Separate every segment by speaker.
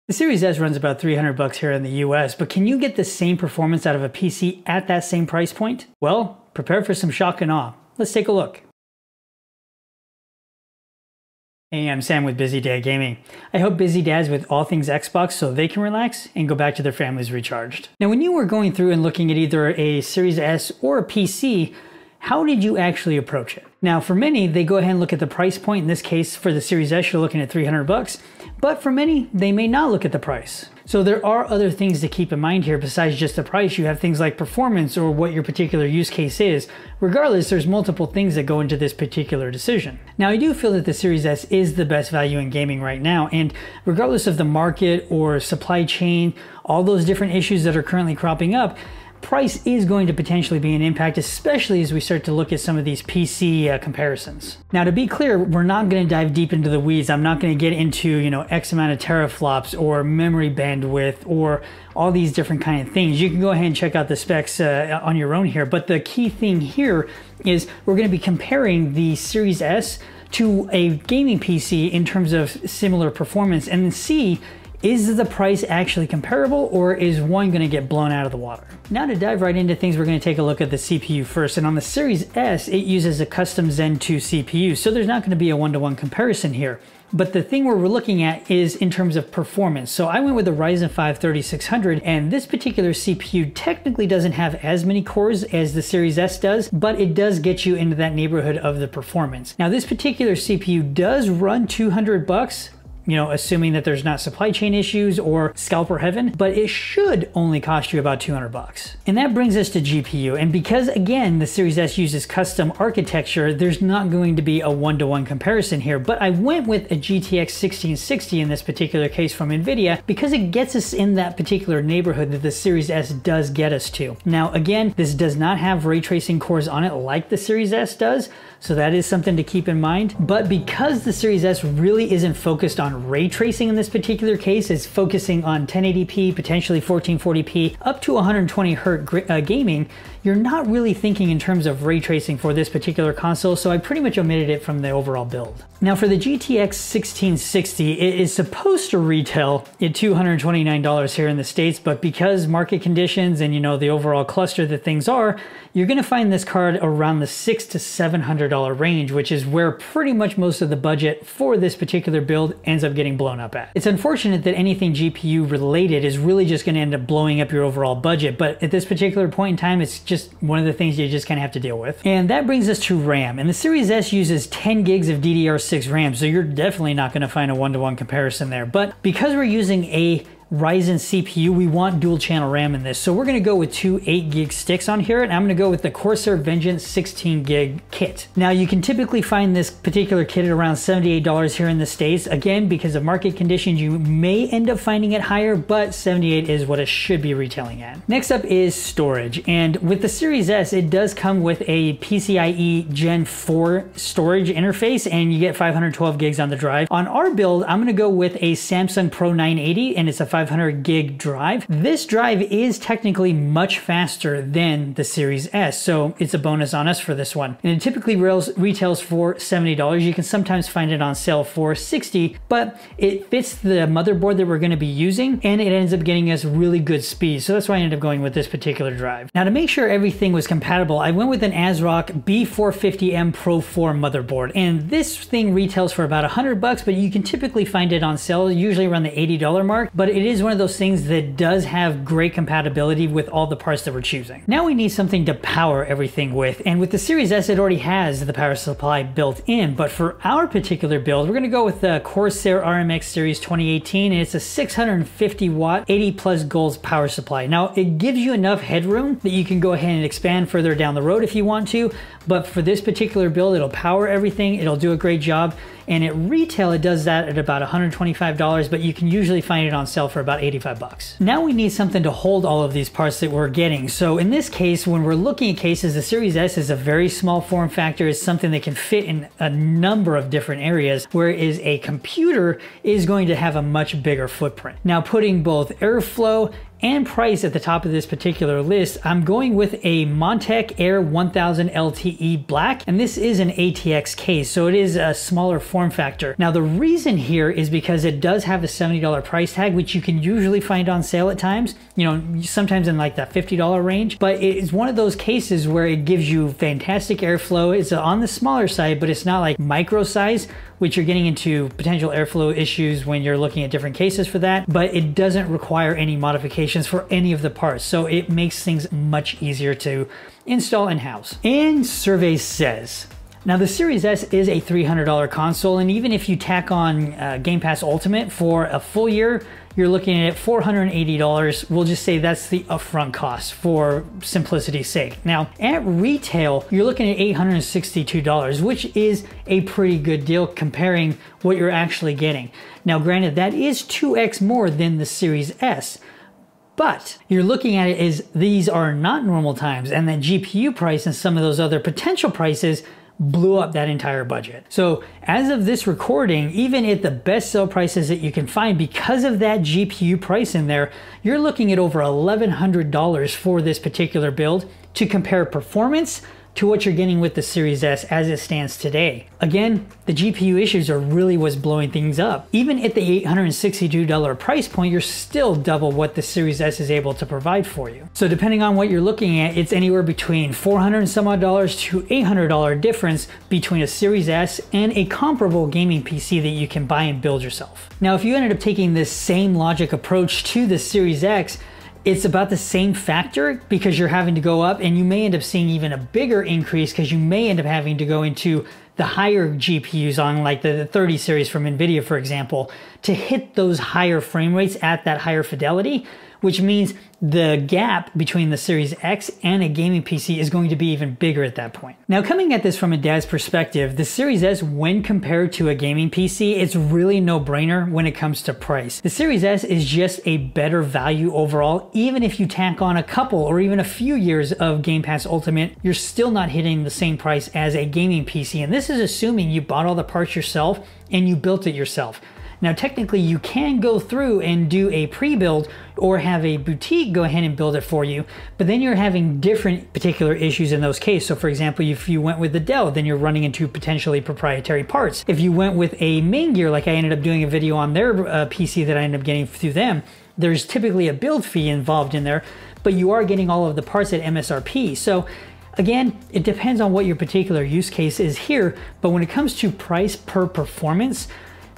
Speaker 1: The Series S runs about 300 bucks here in the US, but can you get the same performance out of a PC at that same price point? Well, prepare for some shock and awe. Let's take a look. Hey, I'm Sam with Busy Dad Gaming. I help busy dads with all things Xbox so they can relax and go back to their families recharged. Now, when you were going through and looking at either a Series S or a PC, how did you actually approach it? Now, for many, they go ahead and look at the price point. In this case, for the Series S, you're looking at 300 bucks. But for many, they may not look at the price. So there are other things to keep in mind here besides just the price. You have things like performance or what your particular use case is. Regardless, there's multiple things that go into this particular decision. Now, I do feel that the Series S is the best value in gaming right now. And regardless of the market or supply chain, all those different issues that are currently cropping up, price is going to potentially be an impact, especially as we start to look at some of these PC comparisons. Now, to be clear, we're not going to dive deep into the weeds. I'm not going to get into, X amount of teraflops or memory bandwidth or all these different kind of things. You can go ahead and check out the specs on your own here. But the key thing here is we're going to be comparing the Series S to a gaming PC in terms of similar performance and then see, is the price actually comparable or is one going to get blown out of the water? Now to dive right into things, we're going to take a look at the CPU first. And on the Series S, it uses a custom Zen 2 CPU. So there's not going to be a one-to-one comparison here. But the thing we're looking at is in terms of performance. So I went with the Ryzen 5 3600, and this particular CPU technically doesn't have as many cores as the Series S does, but it does get you into that neighborhood of the performance. Now this particular CPU does run 200 bucks, assuming that there's not supply chain issues or scalper heaven, but it should only cost you about 200 bucks. And that brings us to GPU. And because again, the Series S uses custom architecture, there's not going to be a one-to-one comparison here, but I went with a GTX 1660 in this particular case from NVIDIA because it gets us in that particular neighborhood that the Series S does get us to. Now, again, this does not have ray tracing cores on it like the Series S does, so that is something to keep in mind. But because the Series S really isn't focused on ray tracing in this particular case, it's focusing on 1080p, potentially 1440p, up to 120 Hz gaming, you're not really thinking in terms of ray tracing for this particular console, so I pretty much omitted it from the overall build. Now for the GTX 1660, it is supposed to retail at $229 here in the States, but because market conditions and the overall cluster that things are, you're gonna find this card around the $600 to $700 range, which is where pretty much most of the budget for this particular build ends up getting blown up at. It's unfortunate that anything GPU related is really just gonna end up blowing up your overall budget, but at this particular point in time, it's just one of the things you just kind of have to deal with. And that brings us to RAM. And the Series S uses 10 gigs of DDR6 RAM, so you're definitely not gonna find a one-to-one comparison there. But because we're using a Ryzen CPU, we want dual channel RAM in this. So we're gonna go with two 8 gig sticks on here, and I'm gonna go with the Corsair Vengeance 16 gig kit. Now you can typically find this particular kit at around $78 here in the States. Again, because of market conditions, you may end up finding it higher, but 78 is what it should be retailing at. Next up is storage. And with the Series S, it does come with a PCIe Gen 4 storage interface, and you get 512 gigs on the drive. On our build, I'm gonna go with a Samsung Pro 980, and it's a 500 gig drive. This drive is technically much faster than the Series S, so it's a bonus on us for this one. And it typically retails for $70. You can sometimes find it on sale for $60, but it fits the motherboard that we're going to be using, and it ends up getting us really good speed. So that's why I ended up going with this particular drive. Now, to make sure everything was compatible, I went with an ASRock B450M Pro 4 motherboard, and this thing retails for about 100 bucks, but you can typically find it on sale, usually around the $80 mark, but it is one of those things that does have great compatibility with all the parts that we're choosing. Now we need something to power everything with, and with the Series S, it already has the power supply built in, but for our particular build, we're gonna go with the Corsair RMX Series 2018, and it's a 650 watt, 80 plus goals power supply. Now it gives you enough headroom that you can go ahead and expand further down the road if you want to, but for this particular build, it'll power everything, it'll do a great job, and at retail, it does that at about $125, but you can usually find it on sale for about 85 bucks. Now we need something to hold all of these parts that we're getting. So in this case, when we're looking at cases, the Series S is a very small form factor. It's something that can fit in a number of different areas, whereas a computer is going to have a much bigger footprint. Now putting both airflow and price at the top of this particular list, I'm going with a Montech Air 1000 LTE Black, and this is an ATX case, so it is a smaller form factor. Now the reason here is because it does have a $70 price tag, which you can usually find on sale at times, you know, sometimes in like that $50 range, but it's one of those cases where it gives you fantastic airflow. It's on the smaller side, but it's not like micro size, which you're getting into potential airflow issues when you're looking at different cases for that, but it doesn't require any modifications for any of the parts, so it makes things much easier to install in-house. And survey says, now the Series S is a $300 console, and even if you tack on Game Pass Ultimate for a full year, you're looking at $480. We'll just say that's the upfront cost for simplicity's sake. Now at retail, you're looking at $862, which is a pretty good deal comparing what you're actually getting. Now granted, that is 2x more than the Series S, but you're looking at it as these are not normal times, and that GPU price and some of those other potential prices blew up that entire budget. So as of this recording, even at the best sale prices that you can find, because of that GPU price in there, you're looking at over $1,100 for this particular build to compare performance to what you're getting with the Series S as it stands today. Again, the GPU issues are really what's blowing things up. Even at the $862 price point, you're still double what the Series S is able to provide for you. So depending on what you're looking at, it's anywhere between $400 and some odd to $800 difference between a Series S and a comparable gaming PC that you can buy and build yourself. Now, if you ended up taking this same logic approach to the Series X, it's about the same factor because you're having to go up, and you may end up seeing even a bigger increase because you may end up having to go into the higher GPUs on like the 30 series from NVIDIA, for example, to hit those higher frame rates at that higher fidelity, which means the gap between the Series X and a gaming PC is going to be even bigger at that point. Now, coming at this from a dad's perspective, the Series S, when compared to a gaming PC, it's really no brainer when it comes to price. The Series S is just a better value overall. Even if you tack on a couple or even a few years of Game Pass Ultimate, you're still not hitting the same price as a gaming PC. And this is assuming you bought all the parts yourself and you built it yourself. Now, technically, you can go through and do a pre-build or have a boutique go ahead and build it for you, but then you're having different particular issues in those cases. So for example, if you went with the Dell, then you're running into potentially proprietary parts. If you went with a Maingear, like I ended up doing a video on their PC that I ended up getting through them, there's typically a build fee involved in there, but you are getting all of the parts at MSRP. So again, it depends on what your particular use case is here, but when it comes to price per performance,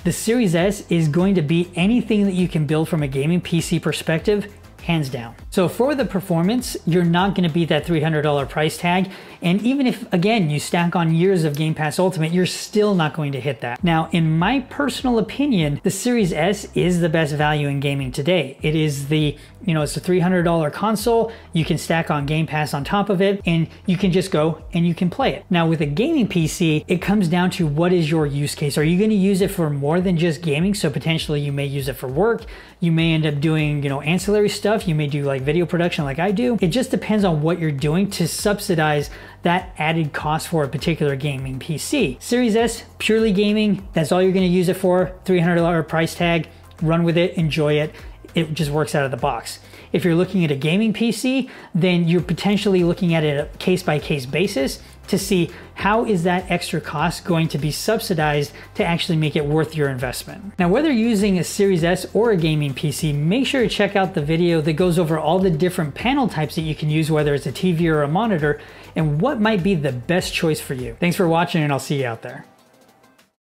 Speaker 1: the Series S is going to beat anything that you can build from a gaming PC perspective, hands down. So for the performance, you're not going to beat that $300 price tag. And even if, again, you stack on years of Game Pass Ultimate, you're still not going to hit that. Now, in my personal opinion, the Series S is the best value in gaming today. It is the, it's a $300 console. You can stack on Game Pass on top of it, and you can just go and you can play it. Now, with a gaming PC, it comes down to what is your use case. Are you going to use it for more than just gaming? So potentially you may use it for work. You may end up doing, ancillary stuff. You may do like video production like I do. It just depends on what you're doing to subsidize that added cost for a particular gaming PC. Series S, purely gaming. That's all you're going to use it for. $300 price tag. Run with it, enjoy it. It just works out of the box. If you're looking at a gaming PC, then you're potentially looking at it a case-by-case basis to see how is that extra cost going to be subsidized to actually make it worth your investment. Now, whether you're using a Series S or a gaming PC, make sure to check out the video that goes over all the different panel types that you can use, whether it's a TV or a monitor, and what might be the best choice for you. Thanks for watching, and I'll see you out there.